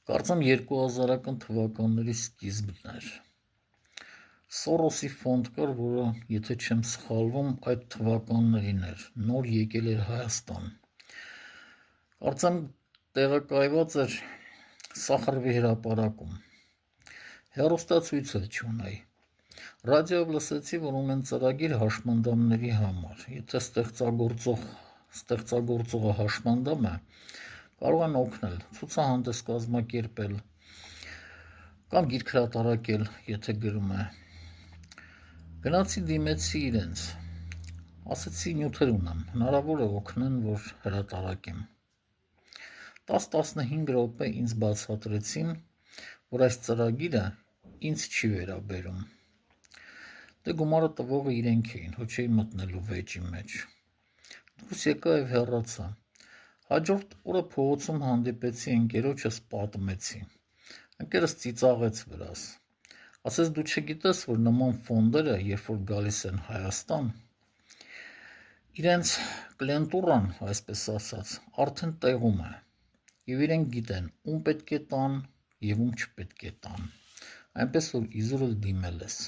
Կարծեմ 2000-ական թվականների սկիզբն էր։ Սորոսի ֆոնդ կար, որը, եթե չեմ սխալվում, այդ թվականներին էր, նոր եկել էր Հայաստան։ Կարծեմ տեղակայված էր Սախարվի հրապարակում։ Հեռուստացույց էլ չունեի։ Ռադիոյով լսեցի, որ ունեն ծրագիր հաշմանդամների համար։ Եթե ստեղծագործողը հաշմանդամ է, կարող են օգնել, ցուցահանդես կազմակերպել կամ գիրք հրատարակել, եթե գրում է։ Գնացի դիմեցի իրենց, ասեցի նյութեր ունեմ, հնարավոր է օգնեն, որ հրատարակեմ։ 10-15 րոպե ինձ բացատրեցին, որ այս ծրագիրը ինձ չի վերաբերում։ Դե գումարը տվողը իրենք էին, հո չէի մտնելու վեճի մեջ։ Դուրս եկա և հեռացա։ Հաջորդ օրը փողոցում հանդիպեցի ընկերոջս, պատմեցի։ Ընկերս ծիծաղեց վրաս։ Ասեց դու չգիտես, որ նման ֆոնդերը, երբ որ գալիս են Հայաստան, իրենց կլիենտուրան, այսպես ասած, արդեն տեղում է, և իրենք գիտեն, ում պետք է տան և ում չպետք է տան, այնպես որ իզուր էլ դիմել ես։